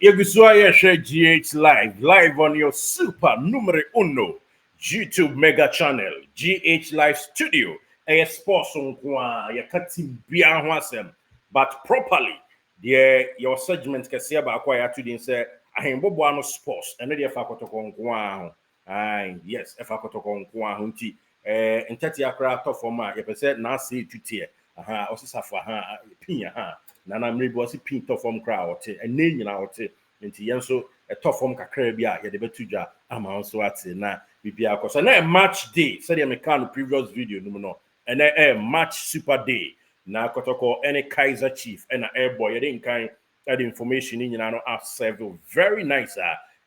Yegusua share GH live on your super numero uno YouTube mega channel, GH Live Studio. A sports on kwa ya kati bia ho asem, but properly your segment kase ba kwa ya tudin say ahembobo ano sports ene de fa kotoko nko ho. Yes, efa kotoko nko ho nti ntati akra to form a ye pese na say tutie osisafo pin na mrebi osi pin to form kra ote ene nyina ote nti yenso to form kakra bi a ye de betudwa ama so ate na bibia akoso na match day said the mechanic previous video no and a match super day na kotoko any Kaiser Chief and air boy didn't kind that information in no several very nice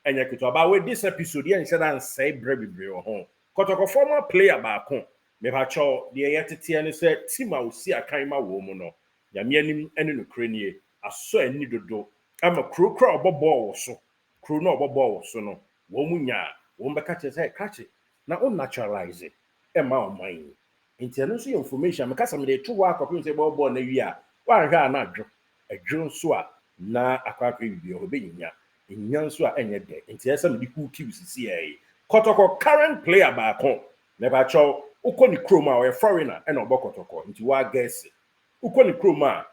and you could about with this episode yeah said and say brebi home kotoko former player back home me ha cho the yetete and said tima will see a kind ma wo mu no ya me anim ene no kranie aso ani dodo ama kro obobọ so kro no obobọ so no wo mu nya wo mbeka che say catch na on naturalize e ma o man nti eno so information me kasa me dey to wa akopim say ball na wi a wa hwa na adwo so a na akwakwa bibi o be nya nso a enye de nti esa me di cool cues si e kotoko current player ba kon me ba cho uko ni chroma o foreigner e na obokotoko nti wa guess uko ni chroma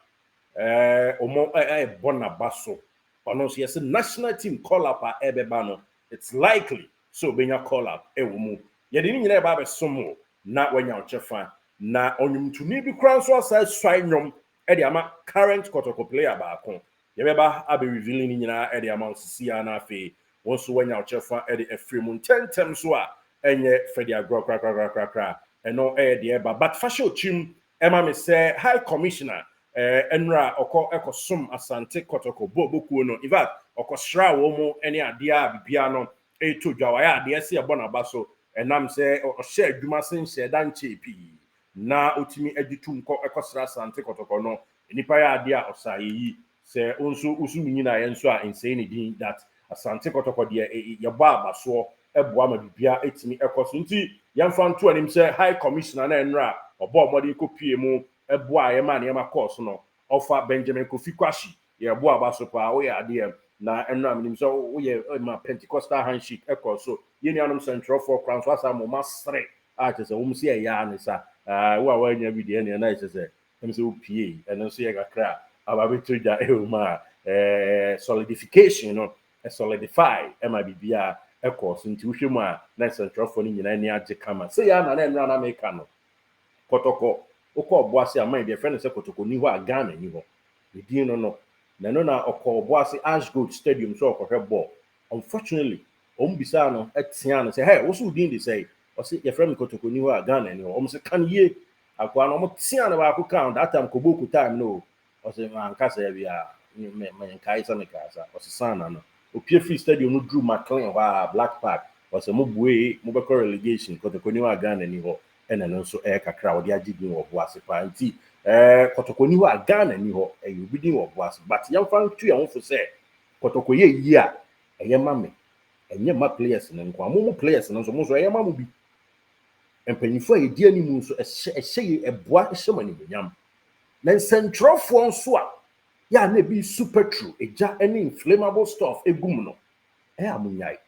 omo bona baso ono so yes national team call up a ebeba no it's likely so benya call up e wo mu ye de ni nyina e ba be somo na wanya ochefa na onyumtuni bi kran so asai swai nyom e de ama current kotoko player ba kon ye beba abe revealing ni nyina e de ama osisi na afi won so wanya ochefa e de efremu tentem so a enye fedi agro kra eno e de eba but fashion chim ema me say high commissioner enra ekosum asante kotoko bokuo no in fact okosra wo mu ene ade a bibia no to dwa ya ade ese ebo na baso enam se ohye adwuma senhye dan chepi na otimi agitum ekosra asante kotoko no nipa ya ade a osayi se onso usu nyina ye nso a insane din that asante kotoko de ye ba abaso eboa ma bibia etimi ekoso nti yemfa nto anim se high commissioner na enra obo omode kopie mu eboa ye ma na ye ma course no offer Benjamin Kofi Kwashi ye eboa baso pa wo ya ade na enra minim so wo ye ma Pentecostal handshake ekoso ye ni anom central for crown so asa mo masre a tese wo msi ya anisa wo a wanya video ne na tese mse wo pie eno so ye kakra ababetuja ma solidification no solidify ema bibia ekoso nti wo hwemu a na central for ni nyina ni age kama se ya na enra na make no kotoko okọ oboase aman de friend se kotoko ni ho a Ghana ni ho edin no na okọ oboase Ash Gold Stadium so okọ ball unfortunately bisa no etia no say hey wo so din dey say o say your friend kotoko ni ho a Ghana ni ho say kan ye akwa no mo tia no ba ko count that time ko boku time no o say man ka say bia me kai sa me ka sa o say sana no opie free stadium no Drew McLean wa Black Park o say mo bue mo be relegation kotoko ni ho a Ghana ni ho ena no so kakra wode agidin wo boase pa nti kotoko ni ho a Ghana ni ho obidin wo boase but yamfa ntu ya wofo se kotoko ye yi a eye mame enye ma players ne nko amomo players no so mo so eye mamu bi empanyifo a di animu so ehye eboa ehye mani benyam na centrofo nso a ya na bi super true eja any inflammable stuff egum no amunyai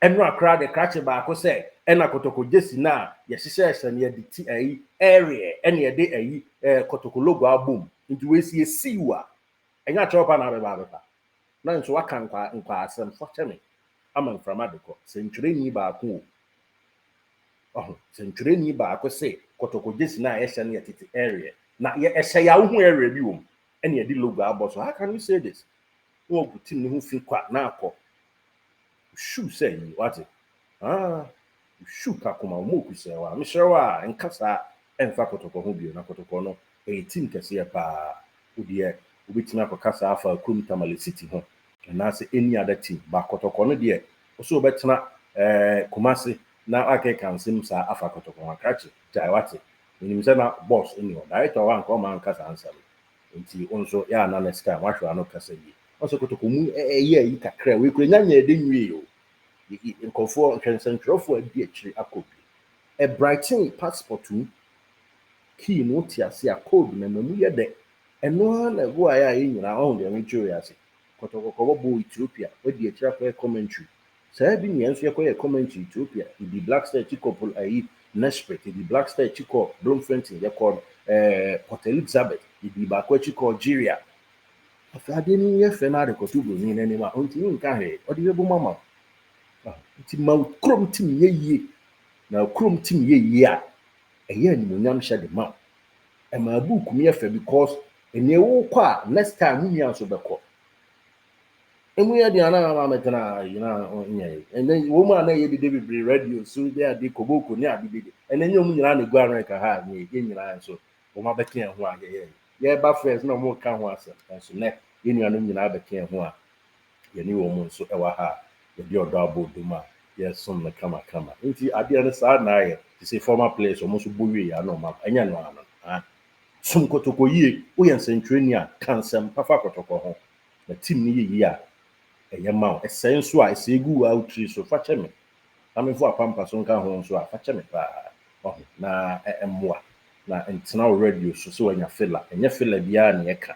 enu akra de krache ba ko se ena kotoko jesi na ye hihye ne ye diti area ene ye de kotoko logo abom nti we sie siwa enya chopa na beba na nso waka nkwa asem focheme ama mframa de ko century ni ba ko century ni ba ko se kotoko jesi na ye hye ne ye diti area na ye hye ya hu area bi wom ene ye di logo abo so how can you say this wo butim ne hu fi kwa na akọ shoe say what shoe kakuma mo kusewa me shewa enkasa enfa kotoko ho bio na kotoko no team kese pa udie obitima akokasa afa krum Tamale City ho na se any other team ba kotoko no de so obetena Kumasi na akeka nsem sa afa kotoko ho akachi jai wate nim se na boss eni o director wa nko ma nkasa ansam nti onso ya na next time wahwe ano kasa yi onso kotoko mu yi kakra we kure nya de nwie o nkofo nkwensentrofo adi akiri akobi Brighton passport key no tiase a code na mamu ye de eno na go aya yi nyina on de ncho ya se kotoko bo Ethiopia we di etira ko commentary say bi nyen so ye commentary Ethiopia di Black Star Chikopol ayi Nesprit di Black Star Chiko Bloemfontein ye called Port Elizabeth di ba ko Chiko Algeria afade ni ye fe na de ko tubu ni nani ma onti nka he odi be bu mama nti ma krom tim ye yie na krom tim ye yie a eye ni munyam hye de ma e ma book mi ye fe because ene wo kwa next time munya so be ko emu ye de ana ma metena nye ene wo ma na ye de be radio so they ade koboko ni ade be ene nyom nyina na gu America ha ni ye nyina so wo ma be ken ho a ye ba friends na mo ka ho asa so ne ye nuanom nyina be ken ho a ye ni wo mo nso e wa ha ye de odo aboduma ye som na kama nti ade ne sa na ye say former players o mo so bowie ya no ma enya no ano ha som kotoko yie wo ye nsentweni a kansem pafa kotoko ho na team ni yie a eye ma ese nso a ese gu outri so fa cheme amefo apampa so nka ho nso a fa cheme pa na emmoa na entena radio so anya fila enya fila bia na yeka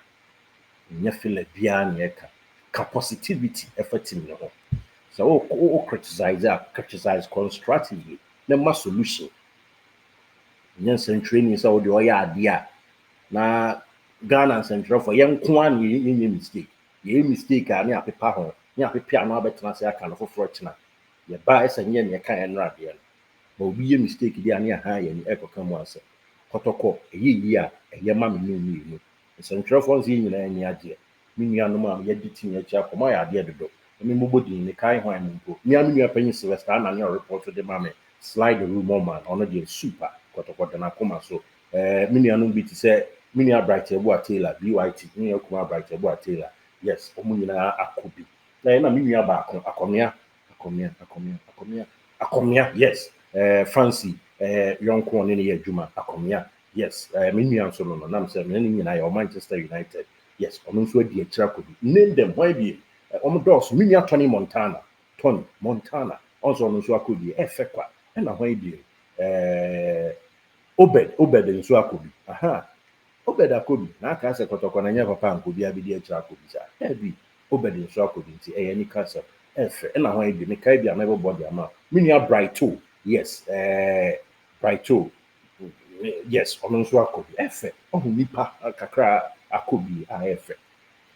enya fila bia na yeka ka positivity effective no ho so o criticize constructively na ma solution nya training so de oya ade a na Ghana central for yenko an ye mistake a na apepa ho na apepia na abetena se aka no foforo chena ye ba esa nye ne kan enra de no ba obi ye mistake di ane ha ye ni ekoka mu ase kotoko eyi a eye ma me no central for nzi nyina ani age mi nuanom a ye ditin ya cha koma ya ade dodo mi mobodi ni kai hwan mpo mi anu nua panyi Sylvester na ne report de ma me slide the room man ono de super kotoko de na koma so mi nuanom bi ti se mi nua Bright Ebu Taylor BYT mi nua kuma Bright Ebu Taylor yes omu nyina akobi na mi nua ba akomia yes fancy yonko ne ye adwuma akomia yes mi nua nso no na me say me nyina ya Manchester United yes omo nso adi akira kobi name them why be omo dos mi nua Tony Montana also no nso akobi efekwa na why be Obed nso akobi aha Obed akobi na aka se kotoko na nya papa ankobi abidi akira akobi sa ebi Obed nso akobi nti ni cancer efe na why be me kai bia me body ama mi nua Brighto yes Brighto yes omo nso akobi efe ohu nipa kakra akobi a efe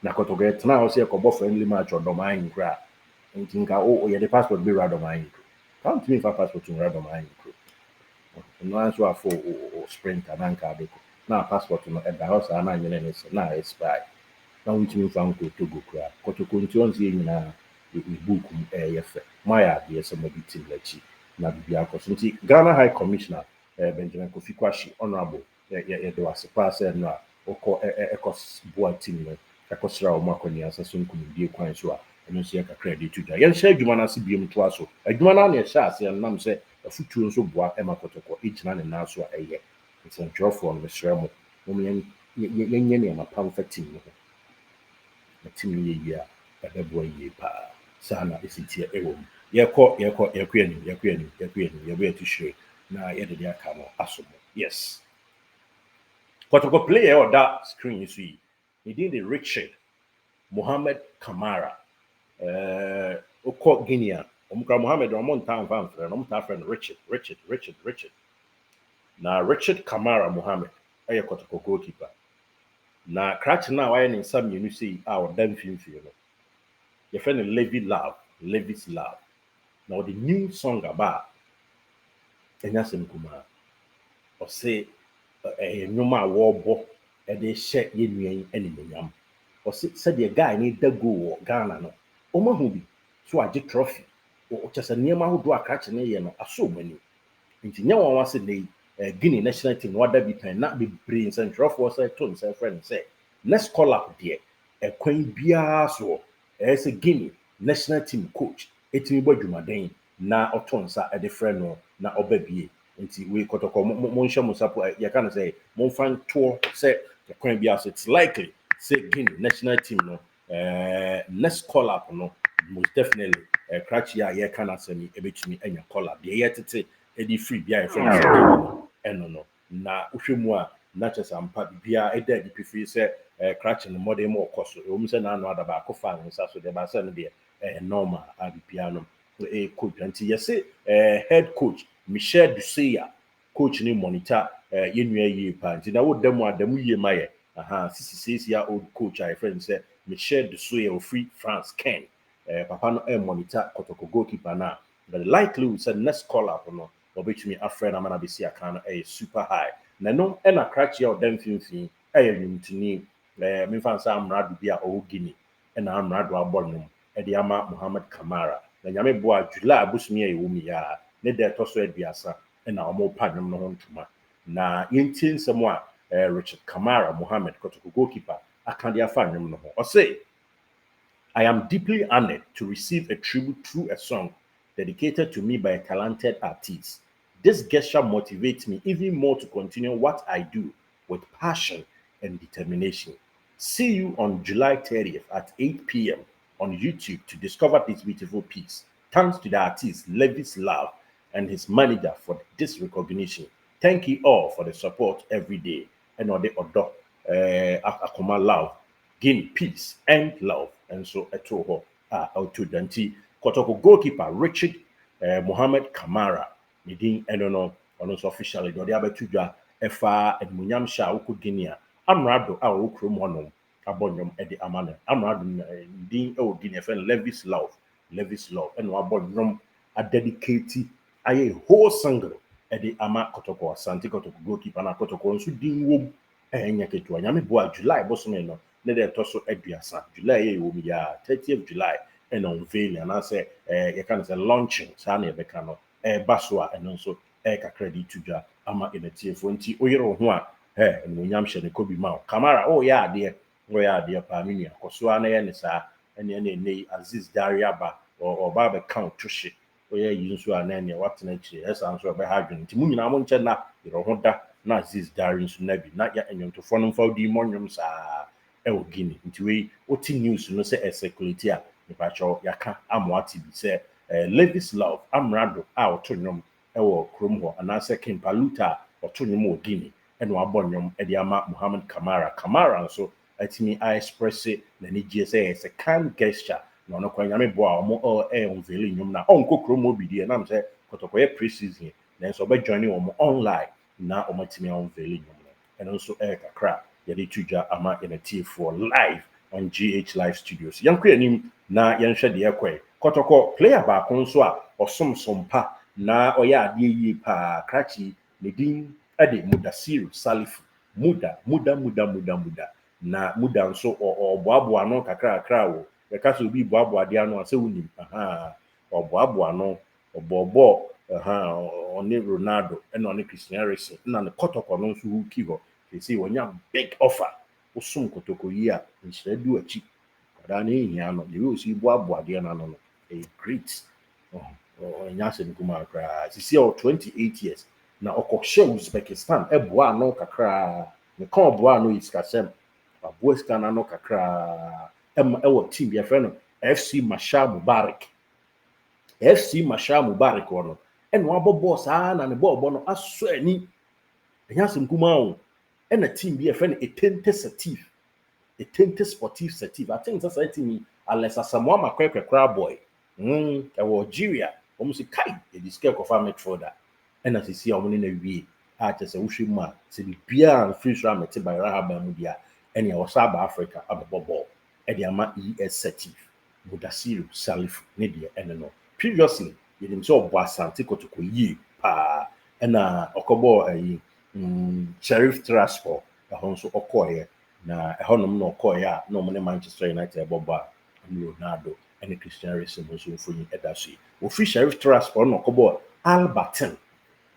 na kotoko etna o se ekobo friendly match odoman nkra nti nka o ye the passport be radoman nkra count me for passport in radoman nkra no answer for sprint ananka adeko na passport no e da house na nyene ne se na expire na witimi fa nko togo kra kotoko nti on se nyina e book yefe maya de se mobitim lachi na bibia akoso nti Ghana High Commissioner Benjamin Kofi Kwashi honorable ye do asepa se no a oko ekos boatim no ekosra o makoni asaso nkumudie kwan so a eno se kakra de tuja ye hye adwuma na se biem to aso adwuma na na hye ase nam se afutuo nso boa emakotoko ejina ne na so a eye nsentwofo no mesremo mo yenye ne ma pamfatim no na tim ye yia ebebo ye pa sana esitie ewo yeko ani yebo etuhwe na yede dia ka no asomo yes kotoko player or that screen you see he did the Richard Mohammed Camara oko Guinea omukra Mohammed omontan van friend omta friend Richard na Richard Camara Mohammed eye kotoko goalkeeper na cratch na why in some you see our damn finfio no your friend Levy's Love now the new song about enyasem kuma o say nyoma wo e de hye ye nuan animonyam o say the guy ni da go Ghana no o ma hu bi so age trophy o chese niema ho do akache ne ye no aso mani nti nya wan wase nei Guinea national team wada bi tan na be brain central force to say friend say let's call up there e kwan bia so say Guinea national team coach etimi badwumaden na otonsa e de friend no na obabie nti we kotoko mo nhye mo sapo ya kan say mo fan to say e kwan bia so it's likely say Guinea national team no let's call up no most definitely cratch ya ye kan asemi ebetumi anya call up de yetete edi free bia e friend eno no na uhwemu a na chesa mpa bia eda di prefer say crutch and modern more cost. Say na no other back fan so the basa no de normal piano a coach until you say head coach Michel Duseya coach ni monitor yenua ye pa nti na wo dem adamu ye maye 66-year-old coach I friend say Michel Duseya of Free France Ken papa no monitor Kotoko goalkeeper na but likely say next call up no obetumi afre na mana besi aka no super high na no na crutch ya odam finfin yimtini me fan sa amrado bi a o Guinea na amrado abol no de ama Muhammad Camara na nyame boa July abusumi ya ewumi ya ne de toso aduasa na omo padum no ho ntuma na yentie nsem a Richard Camara Muhammad Kotoko goalkeeper akande afa nwem no ho o say I am deeply honored to receive a tribute through a song dedicated to me by a talented artist. This gesture motivates me even more to continue what I do with passion and determination. See you on July 30th at 8 p.m. on YouTube to discover this beautiful piece. Thanks to the artist Levis Love and his manager for this recognition. Thank you all for the support every day. And on the Odo Akoma Love, gain peace and love. And so I told her, to Danti, Kotoko goalkeeper Richard Mohammed Camara, Nidin Enono, on us officially, the other two Efa and Munyam Sha Uku Guinea, Amrado, our Ukrum Honum, Abonyum Eddie Amana, Amrado, Din O Guinea, and Levis Love, and Wabonyum, a dedicated, a whole single, Eddie Ama Kotoko, Santi Kotoko goalkeeper, and Kotoko, and Sudin Wom, and Yaketu, and Yami July, Bosomeno. Let them toss Eduasa. July will be 30th July and unveiling. And I say, you can say launching, Sani Becano, Baswa, and also credit to Ja Ama in the TF20. Oyero Hua, and Yamsha and Kobe Mao. Camara, oh yeah, dear, Paminia, Kosuana Yanisa, and any Aziz Dariaba or Baba Count Tushi. Oh yeah, you use an any what nature, as answer by Hadron. Timuna Monchana, you know, not Aziz Darin Sunebi, not yet and to phone for demoniums Guinea. Into we what news no say circulate a pacho yaka amwati bi say Levis Love Amrado autonom ewo krom ho and answer King Paluta autonom Guinea and wabonyom ediama Muhammad Camara so atimi I express it na ni say it's a kind gesture no no kwanya me boa omo unveiling nyum na onko krom obi die na say kotokoye pre-season then so be joining omo online na omo timi unveiling nyum and also kakra yɛde tudwa ama yɛntie for live on GH Live Studios. Yankɔ anim na yɛnhwɛ deɛ ɛkɔɛ. Kɔtɔkɔ player baako nso a ɔsomsompa na ɔyɛ adeɛ yie paa krakye ne din ɛde Mudasiru Salifu. Muda na Muda nso ɔboaboa no kakra wo. Yɛka so obi boaboa deɛ ano asɛ wonim. Ɔboaboa no ɔbɔbɔ ɔne Ronaldo ɛna ɔne Christian Eriksen na ne kɔtɔkɔ no nso wuki hɔ. They say when you have big offer, Osum Kotoko year instead do a cheap. But I need Yano, you will see Boabuadiana, a great Yasin Kumar cry. You see, 28 years now, Okoshe Uzbekistan, Ebwa no Kakra, the Koboa no is Kasem, a boys can no Kakra, our team, your friend, FC Masha Mubarak, one, and Wabo Boss and the Bobono, I swear, Yasin Kumar. And a team be a friend a tente sportive sative. I think that's a team unless as someone my crab boy. Algeria almost a kite a discount of farm further. And as you see, I'm in a way. I just a wishing man, say the beer and fish ramet by Rahab Mudia, and your South Africa of a bubble. And the Ama ES sative. Mudasiru, Salif, Nidia, and no. Previously, you himself was Santico to Kuyi, pa, and Okobo a Sheriff Transport, a Honso Okoye, na a Honum no Koya, no money Manchester United, Boba, and Leonardo, and the Christian Racing was for you at that sea. Well, free Sheriff Transport, no Kobo, Alberton,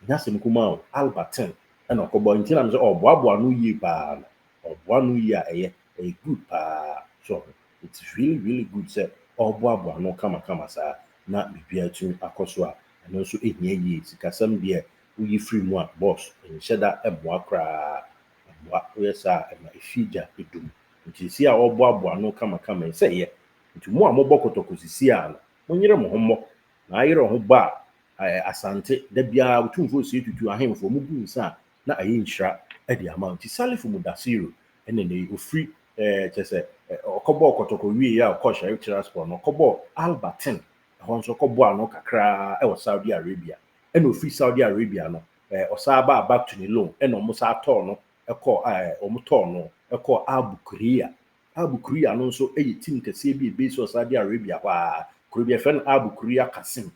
Nasim Kumau, Alberton, and Okobo in terms of Wabwa New Year, or 1 year a good pa. So it's really good, sir. Or Wabwa no Kama, sir, not be beer to Akoswa, and also 8 years, some beer. We free more boss and said that a boakra yes, and my fija idum. Which is here all boa no come and say ye. Into more moboko to Cusiciana. When you're homo, I hear a bar, asante, debia, 2 votes to a him for Mubu, sir, not a inch at the amount. It's Sally for Mudasiru, and then they will free just okobo kotoko wi ya okosha lecturer sport no okobo Albertine honso okobo ano kakra e Saudi Arabia e no free Saudi Arabia no osaba back to the loan e no mo sa to no e ko omo to no e ko Abu Kuria no nso e team kese bi base Saudi Arabia kwa Kuria fan Abu Kuria Kasim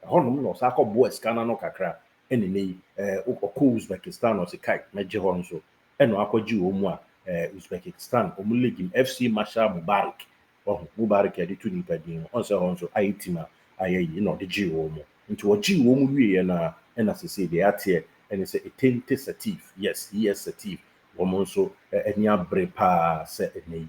honom no sa akọbọ eskana no kakra ene nei okọ Uzbekistan o se kai meje ho nso eno akọji wo mu a Uzbekistan o mu league FC Masha Mubarak Mubarak ya de tu ni padin on se ho nso ayitima ayi no de ji wo mu nti wo ji wo mu wie na ena se se de ate ene se etente satif yes satif wo mu nso eni abre pa se ene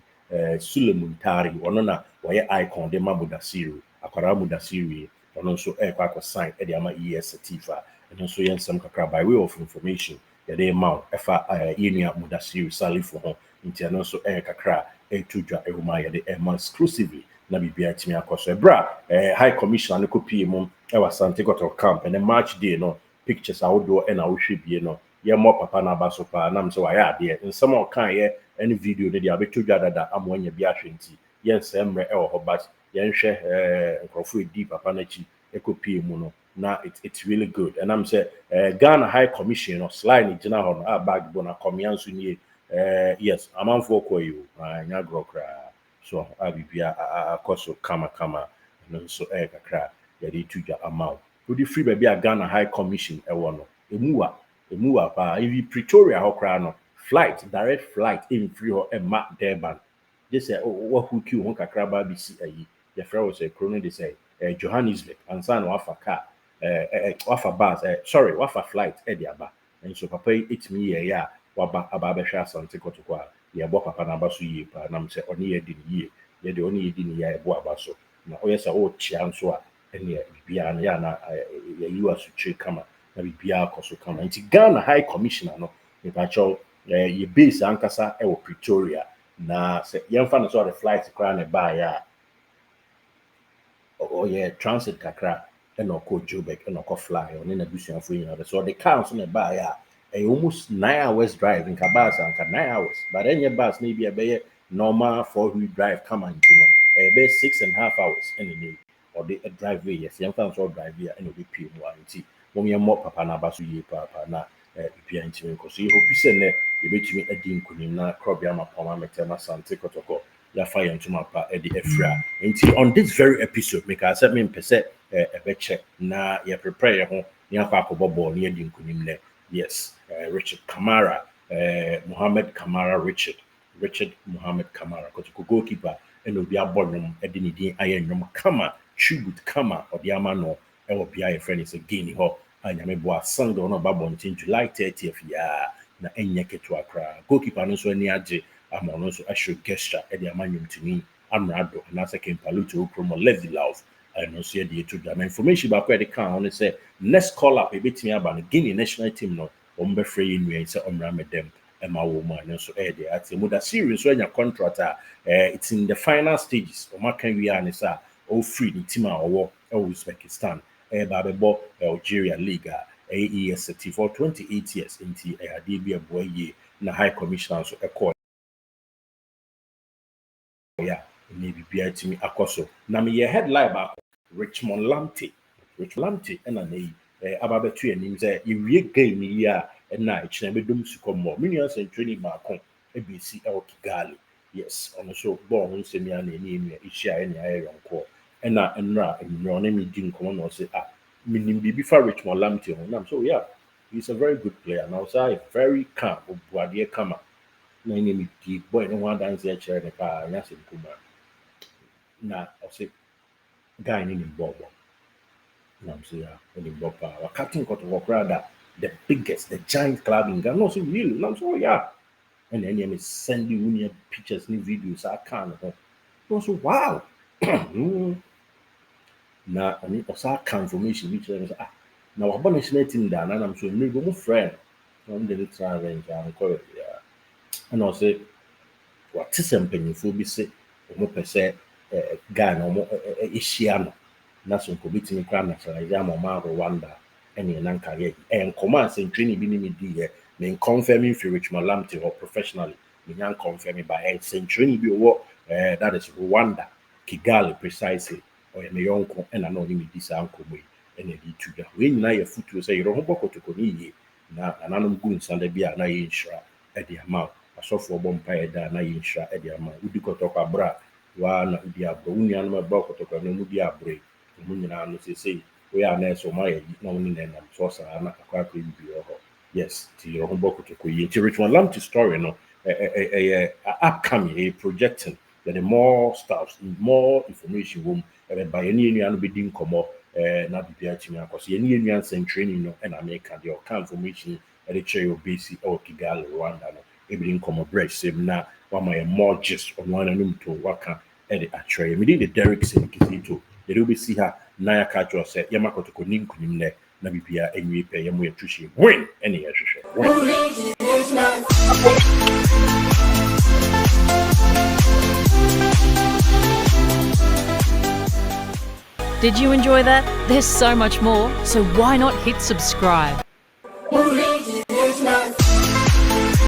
Suleiman Tari ono na waye icon de Mudasiru akwara Mudasiru ono nso kwa sign e de ama Satifa eno nso yen sam kakra by way of information ya de ma efa yenua Mudasiru Salifo ho nti eno nso kakra tudwa ehuma ya de ma exclusively na bibia timi akoso ebra high commissioner ne kopie mum e wa Sante Goto camp and March day no pictures awodo e na wo hwebie no ye mo papa na baso pa na mse wa ya de nsem o kan ye any video ne dia betodwa dada amwanya bi ahwenti ye nsemre e wo ho but ye nhwe nkrofo edi papa na chi ekopie mu no na it's really good and I'm say Ghana High Commission no slide gina ho no bag bona komianso nie yes amanfo koyo anya grokra so abibia akoso kama no so kakra ye dey tudwa amaw we dey free baby Ghana High Commission e wo no emuwa pa even Pretoria ho kra no direct flight in free or a map Durban. They say, what who kill one kakraba BC ayi. The friend was a chrono they say Johannesburg and san wafa car wafa bus wafa flight ediaba. And so papa it me ya waba ababesha Sante Goto kwa ya bo papa na baso ye pa na mse oni ye di ye ye de oni ye di ya bo abaso na oyesa o chia nso a ene bibia na ya na ya yiwa su che kama na bibia akoso kama nti Ghana High Commissioner no me pacho ye base ankasa e wo Pretoria na se yemfa no so the flight kra na ba ya o ye transit kakra e no ko Joburg e no ko fly on na busuafo yin so the car so na ba ya almost 9 hours drive in Kabasa and 9 hours but any bus maybe a normal 4-wheel drive come and you know be 6.5 hours anyway or the driveway yes yemfa so drive here and be pay mo anti mo me mo papa na baso ye papa na bibia ntimi ko so you hope say na you betimi adi nkunim na krobia mapoma metema Sante Kotoko ya fire ntuma pa e de afra nti on this very episode make I say me pese e be check na ya prepare your ho ya kwa akobobbo na adi nkunim le yes Richard Camara Richard Mohammed Camara Kotoko goalkeeper and obi abonum e de ne din ayenwom kama tribute kama odiama no e wo bia ye friend is again ho anyame bo asanga no ba bontin July 30th ya na enye keto akra goalkeeper no so ani age amono so asho gesture e de amanyum tini amrado na second paluto promo levy love and no see the to the information ba kwa de kan on say next call up e betimi aba no Guinea national team no ombe free nwe say omra medem e ma wo mu an so e de ati Mudasiru so anya contract it's in the final stages o makan wi an say o free the team a owo e Uzbekistan ba bebo Algeria League AES for 28 years into ade bi abo ye na high commissioner so e call ya maybe bia timi akoso na me ye headline ba Richmond Lamptey na nei ababetu anim say ewie game yi a na ekina bedom sukomo minions and training ba kon ABC Kigali yes ono so ball hun se mi ana ni enu ehia ene ayonko na enra enro na mi di nkomo no say minim bibi fa Richmond Lamptey ho na so yeah he's a very good player now say very calm obuade kama na ni mi di boy no one dance ya chere ne pa nya se kuma na o say guy ni bobo na so yeah ni bobo wa captain Kotoko Krada the biggest the giant club in Ghana no so really na so yeah and then me send you pictures and videos I can so wow na ani osa confirmation which say na wa bona national team da na am so me go mo friend on the literal range and call it yeah and I say what is mpanyifo bi say mo pese guy na mo ehia no na so ko bitimi kra na sala ya mo ma Rwanda ene na nkaye en command say training bi ni me di here me confirming for Richmond Lamptey or professionally me nyan confirm by century bi wo that is Rwanda, Kigali precisely. Or me yonko and I know him this uncle me and a di tuda. When na your foot will say you don't boko to koni na ananum gun sande bia na yinshra at the amount. A soft for bompire da na yinshra at the amount. Udi ko toka bra wa na udi abro uni anuma boko to no mudi abre. Munyina no say we are next or my na only then I'm so sa na akwa bi ho. Yes, ti your boko to koyi. Ti rich one Lamptey story no upcoming a projecting that the more stuff, more information wom by any no be din komo na bibia chimi akoso any and training no and America the information at the chair of BC or Kigali Rwanda no e be din komo break same na one my more just on one anum to waka at the atray me the Derek say kisito they will be see her na ya catch us say yamakoto ko nin kunim ne na bibia enwi pe yamo yatushi win any yahwehwe. Did you enjoy that? There's so much more, so why not hit subscribe?